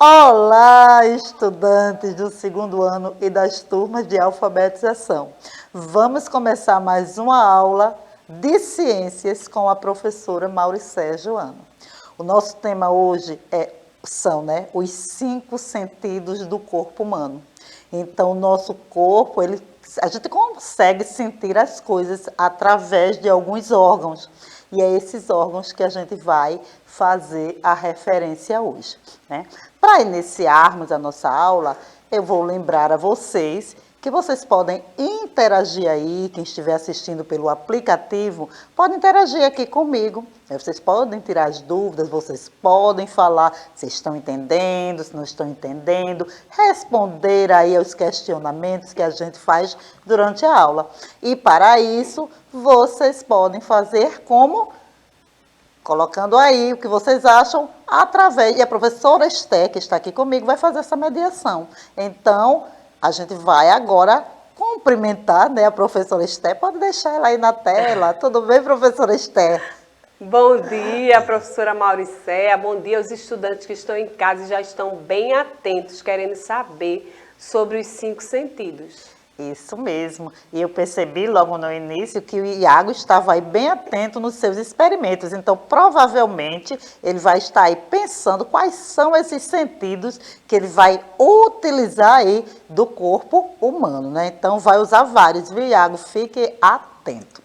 Olá, estudantes do segundo ano e das turmas de alfabetização. Vamos começar mais uma aula de ciências com a professora Mauricéia Joana. O nosso tema hoje são os 5 sentidos do corpo humano. Então, o nosso corpo, a gente consegue sentir as coisas através de alguns órgãos. E é esses órgãos que a gente vai fazer a referência hoje, né? Para iniciarmos a nossa aula, eu vou lembrar a vocês que vocês podem interagir aí, quem estiver assistindo pelo aplicativo, pode interagir aqui comigo. Vocês podem tirar as dúvidas, vocês podem falar se estão entendendo, se não estão entendendo, responder aí aos questionamentos que a gente faz durante a aula. E para isso, vocês podem fazer como? Colocando aí o que vocês acham através... E a professora Esté, que está aqui comigo, vai fazer essa mediação. Então, a gente vai agora cumprimentar, né, a professora Esté. Pode deixar ela aí na tela. Tudo bem, professora Esté? Bom dia, professora Mauricéia. Bom dia aos estudantes que estão em casa e já estão bem atentos, querendo saber sobre os 5 sentidos. Isso mesmo. E eu percebi logo no início que o Iago estava aí bem atento nos seus experimentos. Então, provavelmente, ele vai estar aí pensando quais são esses sentidos que ele vai utilizar aí do corpo humano, né? Então, vai usar vários, viu, Iago? Fique atento.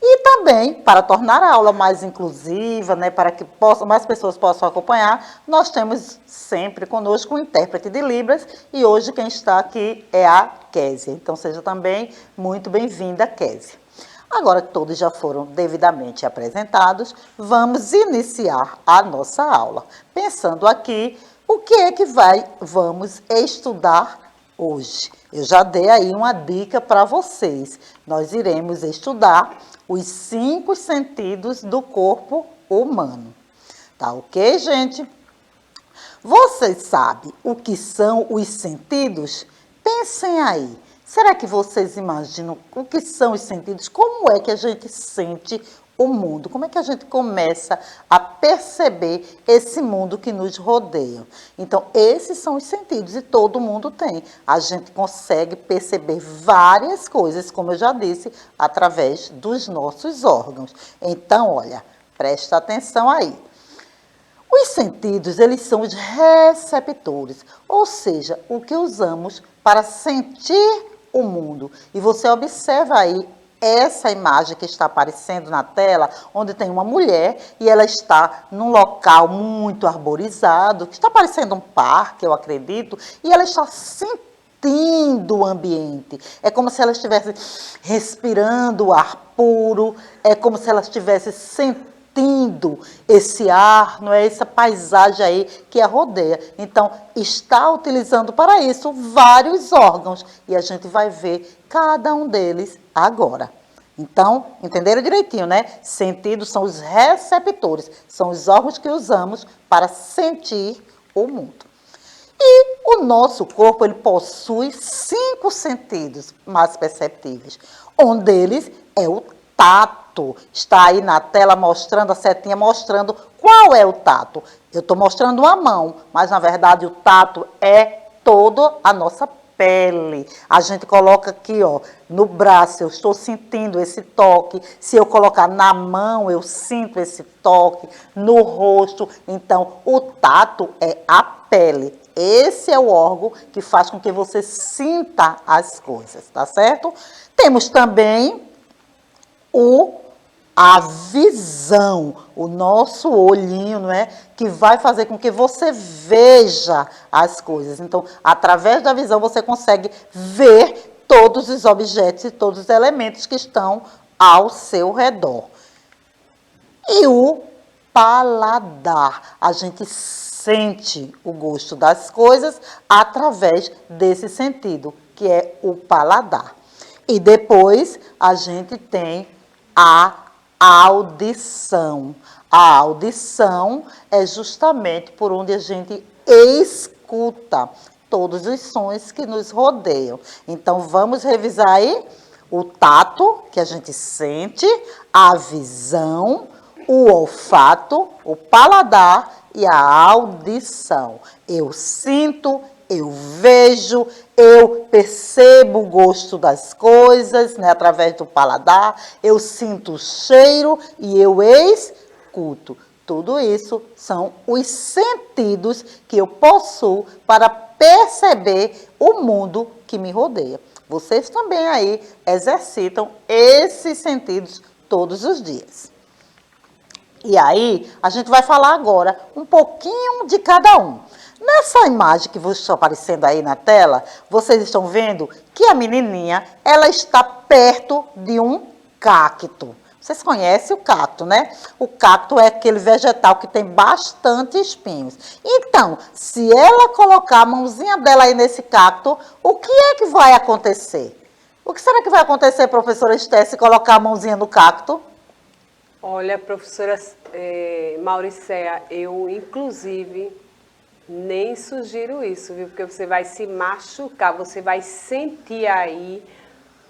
E também, para tornar a aula mais inclusiva, né, para que mais pessoas possam acompanhar, nós temos sempre conosco um intérprete de Libras e hoje quem está aqui é a Késia. Então, seja também muito bem-vinda, Késia. Agora que todos já foram devidamente apresentados, vamos iniciar a nossa aula. Pensando aqui, o que é que vamos estudar hoje? Eu já dei aí uma dica para vocês. Nós iremos estudar os 5 sentidos do corpo humano. Tá ok, gente? Vocês sabem o que são os sentidos? Pensem aí. Será que vocês imaginam o que são os sentidos? Como é que a gente sente o mundo? Como é que a gente começa a perceber esse mundo que nos rodeia? Então, esses são os sentidos e todo mundo tem. A gente consegue perceber várias coisas, como eu já disse, através dos nossos órgãos. Então, olha, presta atenção aí. Os sentidos, eles são os receptores, ou seja, o que usamos para sentir o mundo. E você observa aí essa imagem que está aparecendo na tela, onde tem uma mulher e ela está num local muito arborizado, que está parecendo um parque, eu acredito, e ela está sentindo o ambiente. É como se ela estivesse respirando ar puro, é como se ela estivesse sentindo esse ar, não é, essa paisagem aí que a rodeia. Então, está utilizando para isso vários órgãos e a gente vai ver cada um deles agora. Então, entenderam direitinho, né? Sentidos são os receptores, são os órgãos que usamos para sentir o mundo. E o nosso corpo, ele possui 5 sentidos mais perceptíveis. Um deles é o tato. Está aí na tela mostrando, a setinha mostrando qual é o tato. Eu estou mostrando uma mão, mas na verdade o tato é toda a nossa pele. A gente coloca aqui, ó, no braço, eu estou sentindo esse toque. Se eu colocar na mão, eu sinto esse toque. No rosto, então, o tato é a pele. Esse é o órgão que faz com que você sinta as coisas, tá certo? Temos também a visão, o nosso olhinho, não é? Que vai fazer com que você veja as coisas. Então, através da visão, você consegue ver todos os objetos e todos os elementos que estão ao seu redor. E o paladar. A gente sente o gosto das coisas através desse sentido, que é o paladar. E depois, a gente tem a audição. A audição é justamente por onde a gente escuta todos os sons que nos rodeiam. Então, vamos revisar aí o tato, que a gente sente, a visão, o olfato, o paladar e a audição. Eu sinto, eu vejo, eu percebo o gosto das coisas, né, através do paladar, eu sinto o cheiro e eu escuto. Tudo isso são os sentidos que eu possuo para perceber o mundo que me rodeia. Vocês também aí exercitam esses sentidos todos os dias. E aí, a gente vai falar agora um pouquinho de cada um. Nessa imagem que está aparecendo aí na tela, vocês estão vendo que a menininha, ela está perto de um cacto. Vocês conhecem o cacto, né? O cacto é aquele vegetal que tem bastante espinhos. Então, se ela colocar a mãozinha dela aí nesse cacto, o que é que vai acontecer? O que será que vai acontecer, professora Esther, se colocar a mãozinha no cacto? Olha, professora Mauricéia, eu, inclusive, nem sugiro isso, viu? Porque você vai se machucar, você vai sentir aí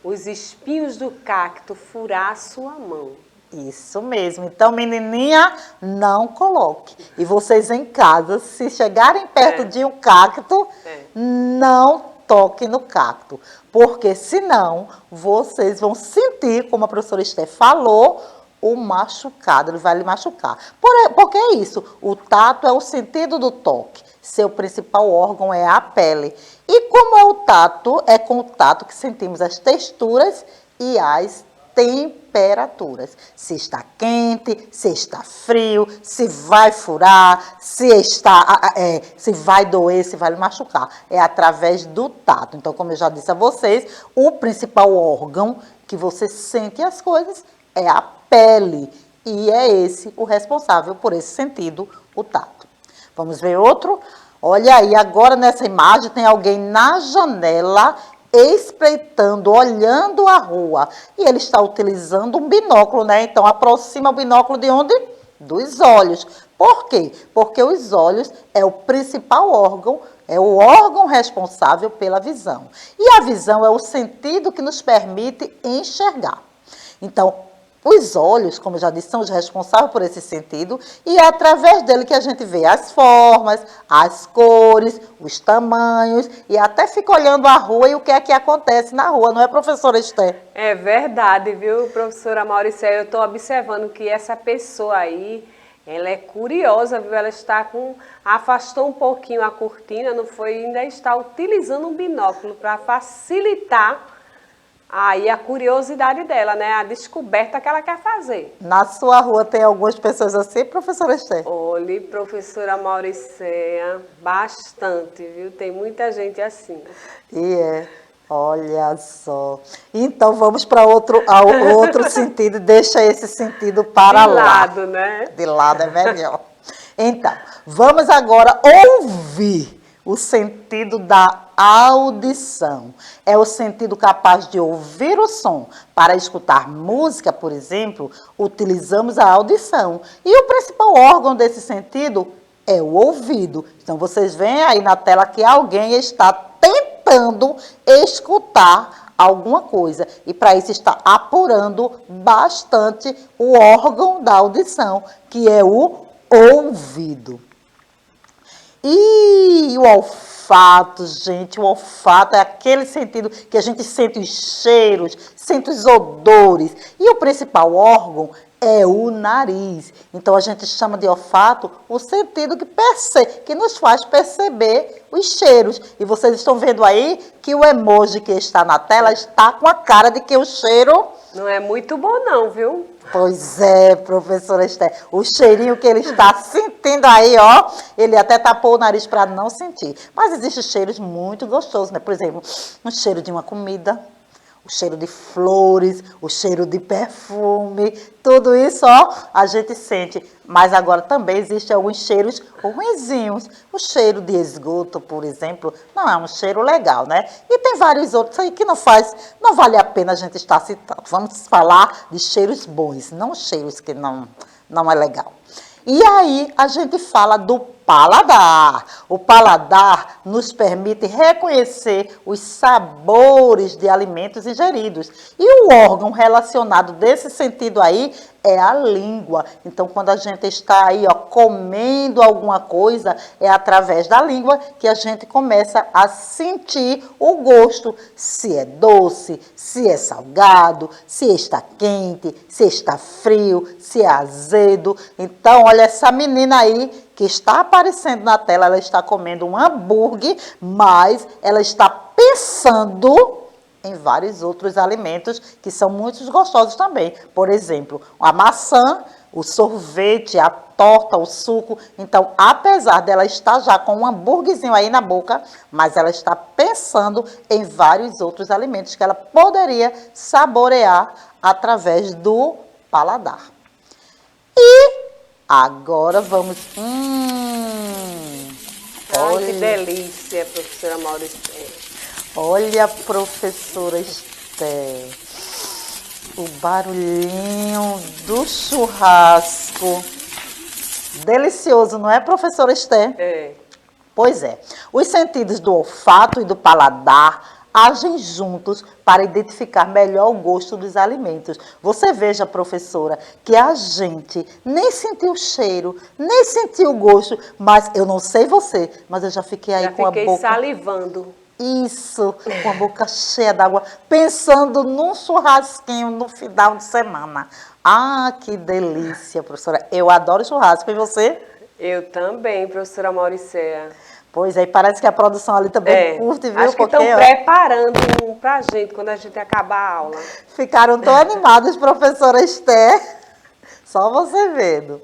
os espinhos do cacto furar a sua mão. Isso mesmo. Então, menininha, não coloque. E vocês em casa, se chegarem perto de um cacto, não toque no cacto. Porque senão, vocês vão sentir, como a professora Esther falou, o machucado, ele vai lhe machucar. Porque é isso, o tato é o sentido do toque. Seu principal órgão é a pele. E como é o tato, é com o tato que sentimos as texturas e as temperaturas. Se está quente, se está frio, se vai furar, se vai doer, se vai lhe machucar. É através do tato. Então, como eu já disse a vocês, o principal órgão que você sente as coisas é a pele. E é esse o responsável por esse sentido, o tato. Vamos ver outro? Olha aí, agora nessa imagem tem alguém na janela espreitando, olhando a rua. E ele está utilizando um binóculo, né? Então, aproxima o binóculo de onde? Dos olhos. Por quê? Porque os olhos é o principal órgão, é o órgão responsável pela visão. E a visão é o sentido que nos permite enxergar. Então, os olhos, como eu já disse, são os responsáveis por esse sentido e é através dele que a gente vê as formas, as cores, os tamanhos e até fica olhando a rua e o que é que acontece na rua, não é, professora Esther? É verdade, viu, professora Mauricéia? Eu estou observando que essa pessoa aí, ela é curiosa, viu? Ela está afastou um pouquinho a cortina, não foi? Ainda está utilizando um binóculo para facilitar aí a curiosidade dela, né? A descoberta que ela quer fazer. Na sua rua tem algumas pessoas assim, professora Esther? Olhe, professora Mauricéia, bastante, viu? Tem muita gente assim. E olha só. Então vamos para outro sentido, deixa esse sentido para lá. De lado, né? De lado é melhor. Então, vamos agora ouvir o sentido da audição. É o sentido capaz de ouvir o som. Para escutar música, por exemplo, utilizamos a audição. E o principal órgão desse sentido é o ouvido. Então, vocês veem aí na tela que alguém está tentando escutar alguma coisa. E para isso está apurando bastante o órgão da audição, que é o ouvido. E o olfato, gente, o olfato é aquele sentido que a gente sente os cheiros, sente os odores. E o principal órgão é o nariz. Então, a gente chama de olfato o sentido que nos faz perceber os cheiros. E vocês estão vendo aí que o emoji que está na tela está com a cara de que o cheiro... Não é muito bom não, viu? Pois é, professora Esther. O cheirinho que ele está sentindo aí, ó, ele até tapou o nariz para não sentir. Mas existem cheiros muito gostosos, né? Por exemplo, um cheiro de uma comida, o cheiro de flores, o cheiro de perfume, tudo isso, ó, a gente sente. Mas agora também existem alguns cheiros ruinzinhos. O cheiro de esgoto, por exemplo, não é um cheiro legal, né? E tem vários outros aí que não vale a pena a gente estar citando. Vamos falar de cheiros bons, não cheiros que não é legal. E aí a gente fala do paladar. O paladar nos permite reconhecer os sabores de alimentos ingeridos. E o órgão relacionado desse sentido aí é a língua. Então, quando a gente está aí, ó, comendo alguma coisa, é através da língua que a gente começa a sentir o gosto. Se é doce, se é salgado, se está quente, se está frio, se é azedo. Então, olha essa menina aí que está aparecendo na tela, ela está comendo um hambúrguer, mas ela está pensando em vários outros alimentos que são muito gostosos também. Por exemplo, a maçã, o sorvete, a torta, o suco. Então, apesar dela estar já com um hambúrguerzinho aí na boca, mas ela está pensando em vários outros alimentos que ela poderia saborear através do paladar. E agora vamos... Ai, que delícia, professora Mauricéia. Olha, professora Esther, o barulhinho do churrasco. Delicioso, não é, professora Esther? É. Pois é. Os sentidos do olfato e do paladar agem juntos para identificar melhor o gosto dos alimentos. Você veja, professora, que a gente nem sentiu o cheiro, nem sentiu o gosto, mas eu não sei você, mas eu já fiquei aí com a boca... salivando. Isso, com a boca cheia d'água, pensando num churrasquinho no final de semana. Ah, que delícia, professora. Eu adoro churrasco, e você? Eu também, professora Mauricéia. Pois é, parece que a produção ali também curte, viu? Acho que estão preparando pra gente quando a gente acabar a aula. Ficaram tão animados, professora Esther. Só você vendo.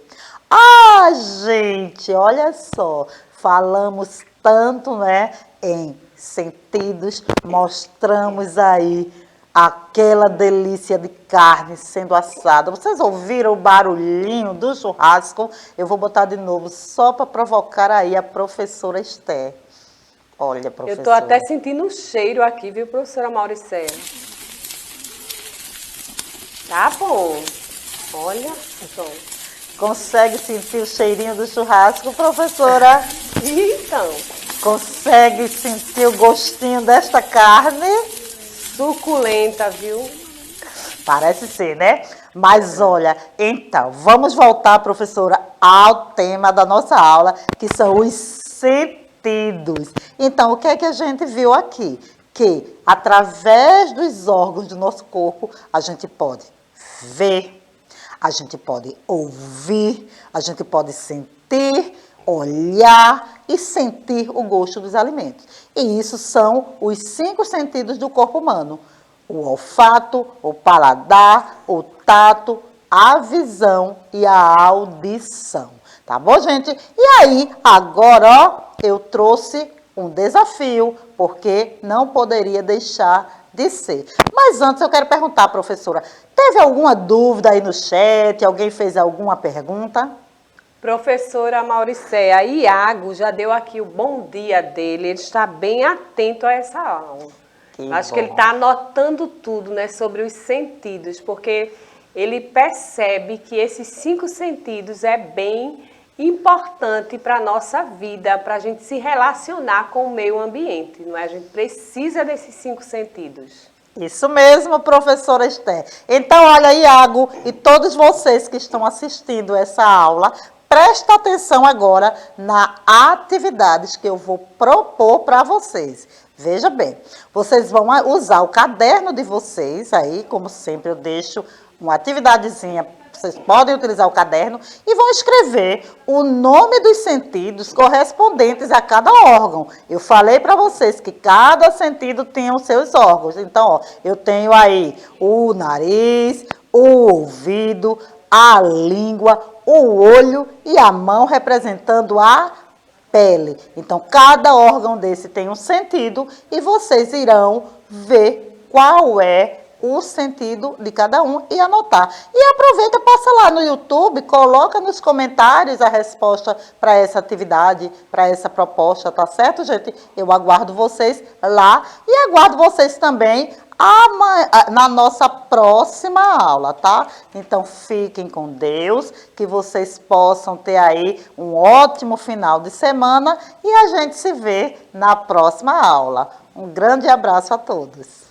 Ah, gente, olha só. Falamos tanto, né, em sentidos, mostramos aí aquela delícia de carne sendo assada. Vocês ouviram o barulhinho do churrasco? Eu vou botar de novo só para provocar aí a professora Esther. Olha, professora. Eu estou até sentindo o cheiro aqui, viu, professora Mauricéia? Tá bom. Olha, então. Consegue sentir o cheirinho do churrasco, professora? Então. Consegue sentir o gostinho desta carne? Suculenta, viu? Parece ser, né? Mas olha, então, vamos voltar, professora, ao tema da nossa aula, que são os sentidos. Então, o que é que a gente viu aqui? Que através dos órgãos do nosso corpo, a gente pode ver, a gente pode ouvir, a gente pode sentir, olhar e sentir o gosto dos alimentos. E isso são os 5 sentidos do corpo humano. O olfato, o paladar, o tato, a visão e a audição. Tá bom, gente? E aí, agora, ó, eu trouxe um desafio, porque não poderia deixar de ser. Mas antes eu quero perguntar, professora, teve alguma dúvida aí no chat? Alguém fez alguma pergunta? Professora Mauricéia, Iago já deu aqui o bom dia dele, ele está bem atento a essa aula. Acho que ele está anotando tudo, né, sobre os sentidos, porque ele percebe que esses 5 sentidos é bem importante para a nossa vida, para a gente se relacionar com o meio ambiente, não é? A gente precisa desses 5 sentidos. Isso mesmo, professora Esther. Então, olha, Iago e todos vocês que estão assistindo essa aula, presta atenção agora nas atividades que eu vou propor para vocês. Veja bem, vocês vão usar o caderno de vocês, aí, como sempre, eu deixo uma atividadezinha, vocês podem utilizar o caderno, e vão escrever o nome dos sentidos correspondentes a cada órgão. Eu falei para vocês que cada sentido tem os seus órgãos. Então, ó, eu tenho aí o nariz, o ouvido, a língua, o olho e a mão representando a pele. Então, cada órgão desse tem um sentido e vocês irão ver qual é o sentido de cada um e anotar. E aproveita, passa lá no YouTube, coloca nos comentários a resposta para essa atividade, para essa proposta, tá certo, gente? Eu aguardo vocês lá e aguardo vocês também na nossa próxima aula, tá? Então, fiquem com Deus, que vocês possam ter aí um ótimo final de semana e a gente se vê na próxima aula. Um grande abraço a todos.